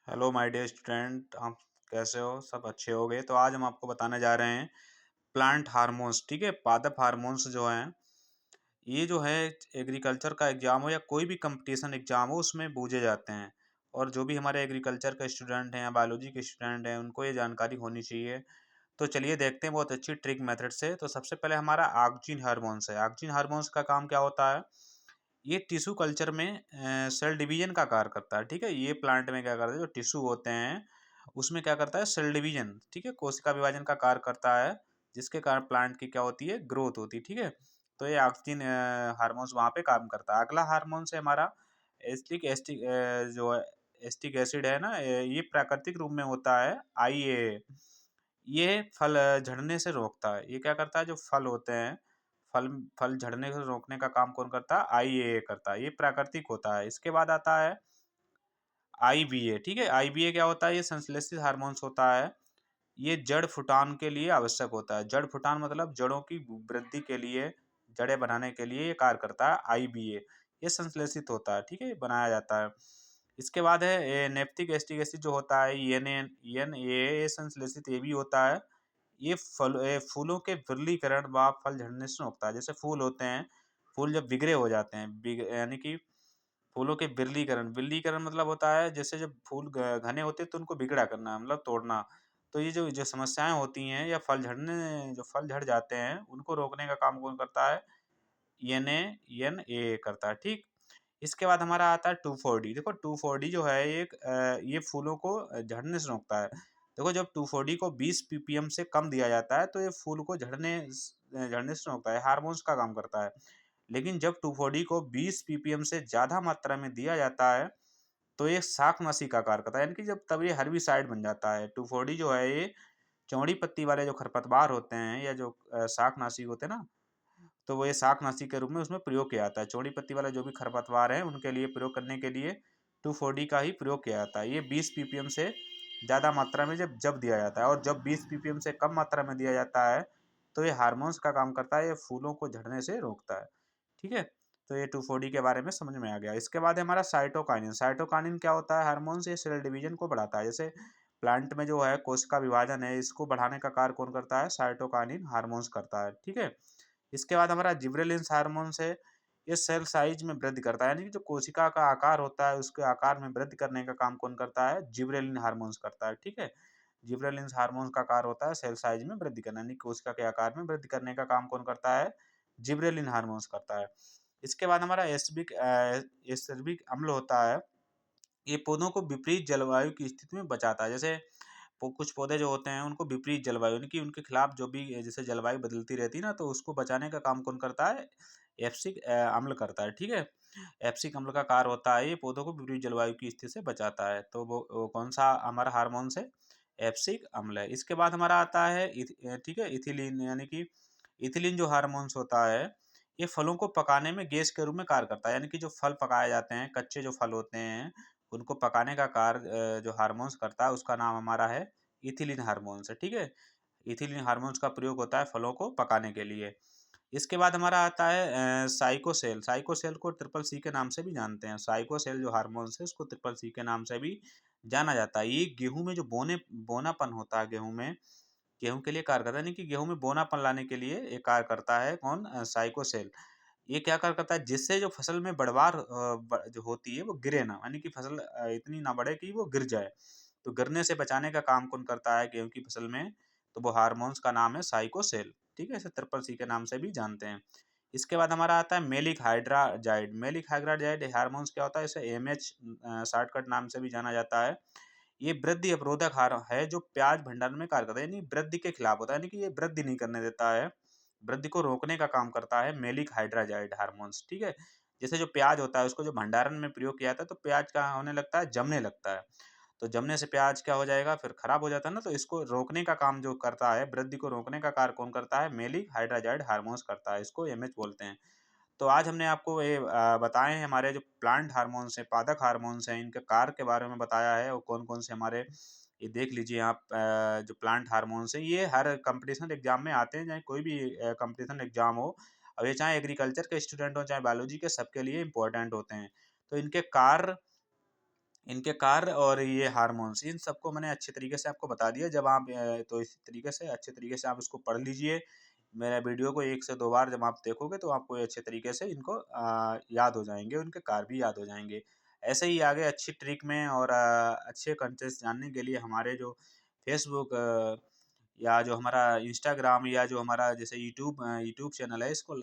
Hello my dear student, आप कैसे हो? सब अच्छे हो गए? तो आज हम आपको बताने जा रहे हैं प्लांट हार्मोन्स। ठीक है, पादप हार्मोन्स जो हैं, ये जो है एग्रीकल्चर का एग्जाम हो या कोई भी कंपटीशन एग्जाम हो उसमें पूछे जाते हैं। और जो भी हमारे एग्रीकल्चर के स्टूडेंट हैं या बायोलॉजी के स्टूडेंट हैं उनको ये जानकारी होनी चाहिए। तो चलिए देखते हैं बहुत अच्छी ट्रिक मेथड से। तो सबसे पहले हमारा ऑक्जिन हार्मोन्स है। ऑक्जिन हार्मोन्स का काम क्या होता है? ये टिश्यू कल्चर में सेल डिवीजन का कार्य करता है। ठीक है, ये प्लांट में क्या करता है, जो टिश्यू होते हैं उसमें क्या करता है, सेल डिवीजन, ठीक है, कोशिका विभाजन का कार्य करता है, जिसके कारण प्लांट की क्या होती है, ग्रोथ होती है। ठीक है, तो ये ऑक्सिन हार्मोन्स वहाँ पे काम करता है। अगला हार्मोन है हमारा एस्टिक एस्टिक जो एस्टिक एसिड है ना, ये प्राकृतिक रूप में होता है IA। ये फल झड़ने से रोकता है। ये क्या करता है, जो फल होते हैं, फल फल झड़ने से रोकने का काम कौन करता है? IA करता है। ये प्राकृतिक होता है। इसके बाद आता है IBA। ठीक है, IBA क्या होता है? ये संश्लेषित हार्मोन्स होता है। ये जड़ फुटान के लिए आवश्यक होता है। जड़ फुटान मतलब जड़ों की वृद्धि के लिए, जड़ें बनाने के लिए ये कार्य करता है IBA। ये संश्लेषित होता है। ठीक है, बनाया जाता है। इसके बाद है नेप्टिक एसिटिक एसिड जो होता है, ये संश्लेषित ये भी होता है। ये फूलों के विरलीकरण व फल झड़ने से रोकता है। जैसे फूल होते हैं, फूल जब बिगड़े हो जाते हैं, यानी कि फूलों के बिरलीकरण, बिरलीकरण मतलब होता है जैसे जब फूल घने होते हैं तो उनको बिगड़ा करना, मतलब तोड़ना। तो ये जो जो समस्याएं होती हैं या जो फल झड़ जाते हैं उनको रोकने का काम कौन करता है? एन ए करता है। ठीक, इसके बाद हमारा आता है 2,4-D। देखो 2,4-D जो है एक ये फूलों को झड़ने से रोकता है। देखो जब 2,4-D को 20 ppm से कम दिया जाता है तो ये फूल को झड़ने से रोकता है, हार्मोन्स का काम करता है। लेकिन जब 2,4-D को 20 ppm से ज़्यादा मात्रा में दिया जाता है तो ये शाकनाशी का कार्य करता है, यानी कि जब तब ये हर्बिसाइड बन जाता है। 2,4-D जो है ये चौड़ी पत्ती वाले जो खरपतवार होते हैं या जो शाकनाशी होते हैं ना, तो वो ये शाकनाशी के रूप में उसमें प्रयोग किया जाता है। चौड़ी पत्ती वाले जो भी खरपतवार हैं उनके लिए प्रयोग करने के लिए 2,4-D का ही प्रयोग किया जाता है। ये 20 ppm से ज़्यादा मात्रा में जब जब दिया जाता है, और जब 20 ppm से कम मात्रा में दिया जाता है तो ये हार्मोन्स का काम करता है, ये फूलों को झड़ने से रोकता है। ठीक है, तो ये 2,4-D के बारे में समझ में आ गया। इसके बाद है हमारा साइटोकाइनिन। साइटोकाइनिन क्या होता है? हार्मोन्स, ये सेल डिवीजन को बढ़ाता है। जैसे प्लांट में जो है कोशिका विभाजन है, इसको बढ़ाने का कार्य कौन करता है? साइटोकाइनिन हार्मोन्स करता है। ठीक है, इसके बाद हमारा जिबरेलिन्स हार्मोन्स है। ये सेल साइज में वृद्धि करता है, यानी कि जो कोशिका का आकार होता है उसके आकार में वृद्धि करने का काम कौन करता है? जिबरेलिन हार्मोन्स करता है। ठीक है, जिबरेलिन्स हार्मोन्स का कार्य होता है सेल साइज में वृद्धि करना, यानी कोशिका के आकार में वृद्धि करने का काम कौन करता है? जिबरेलिन हार्मोन्स करता है। इसके बाद हमारा एस्कॉर्बिक अम्ल होता है। ये पौधों को विपरीत जलवायु की स्थिति में बचाता है। जैसे कुछ पौधे जो होते हैं उनको विपरीत जलवायु, यानी कि उनके खिलाफ जो भी जैसे जलवायु बदलती रहती है ना, तो उसको बचाने का काम कौन करता है? एप्सिक अम्ल करता है। ठीक है, एप्सिक अम्ल का कार्य होता है ये पौधों को विपरीत जलवायु की स्थिति से बचाता है। तो वो कौन सा हमारा हार्मोन है? एप्सिक अम्ल है। इसके बाद हमारा आता है ठीक है, इथिलीन, यानी कि इथिलीन जो हार्मोन्स होता है, ये फलों को पकाने में गैस के रूप में कार्य करता है। यानी कि जो फल पकाए जाते हैं, कच्चे जो फल होते हैं उनको पकाने का कार्य जो हार्मोन्स करता है उसका नाम हमारा है इथिलीन हार्मोन्स है। ठीक है, इथिलीन हार्मोन्स का प्रयोग होता है फलों को पकाने के लिए। इसके बाद हमारा आता है साइकोसेल। साइकोसेल को ट्रिपल सी के नाम से भी जानते हैं। साइकोसेल जो हार्मोन्स है उसको ट्रिपल सी के नाम से भी जाना जाता है। ये गेहूं में जो बोनापन होता है, गेहूं के लिए कार्य करता है, यानी कि गेहूं में बोनापन लाने के लिए ये कार्य करता है कौन? साइकोसेल। ये क्या कार्य करता है? जिससे जो फसल में जो होती है वो गिरे ना, यानी कि फसल इतनी ना बढ़े कि वो गिर जाए। तो गिरने से बचाने का काम कौन करता है गेहूं की फसल में? तो वो हार्मोन्स का नाम है साइकोसेल। ठीक है, इसे ट्रिपल सी के नाम से भी जानते हैं। इसके बाद हमारा आता है malic hydrazide. Malic hydrazide hormones क्या होता है? इसे MH शॉर्टकट नाम से भी जाना जाता है। ये वृद्धि अवरोधक हार है जो प्याज भंडारण में कार्य करता है, यानी वृद्धि के खिलाफ होता है, यानी कि ये वृद्धि नहीं करने देता है, वृद्धि को रोकने का काम करता है मेलिक हाइड्राजाइड हार्मोन्स। ठीक है, जैसे जो प्याज होता है उसको जो भंडारण में प्रयोग किया जाता है तो प्याज क्या होने लगता है? जमने लगता है। तो जमने से प्याज क्या हो जाएगा? फिर खराब हो जाता है ना, तो इसको रोकने का काम जो करता है, वृद्धि को रोकने का कार्य कौन करता है? मेलिक हाइड्राजाइड हार्मोन्स करता है, इसको MH बोलते हैं। तो आज हमने आपको ये बताए हैं हमारे जो प्लांट हार्मोन्स हैं, पादप हार्मोन्स हैं, इनके कार्य के बारे में बताया है और कौन-कौन से हमारे, ये देख लीजिए आप, जो प्लांट हार्मोन्स हैं ये हर कॉम्पिटिशन एग्जाम में आते हैं, चाहे कोई भी कॉम्पिटिशन एग्जाम हो। अब ये चाहे एग्रीकल्चर के स्टूडेंट हो चाहे बायोलॉजी के, सबके लिए इंपॉर्टेंट होते हैं। तो इनके कार्य, इनके कार्य और ये हार्मोन्स, इन सबको मैंने अच्छे तरीके से आपको बता दिया। जब आप तो इस तरीके से अच्छे तरीके से आप इसको पढ़ लीजिए। मेरा वीडियो को 1 से 2 बार जब आप देखोगे तो आपको ये अच्छे तरीके से इनको याद हो जाएँगे, उनके कार्य भी याद हो जाएँगे। ऐसे ही आगे अच्छी ट्रिक में और अच्छे कंटेंट्स जानने के लिए हमारे जो फ़ेसबुक या जो हमारा इंस्टाग्राम या जो हमारा जैसे यूट्यूब चैनल है, इसको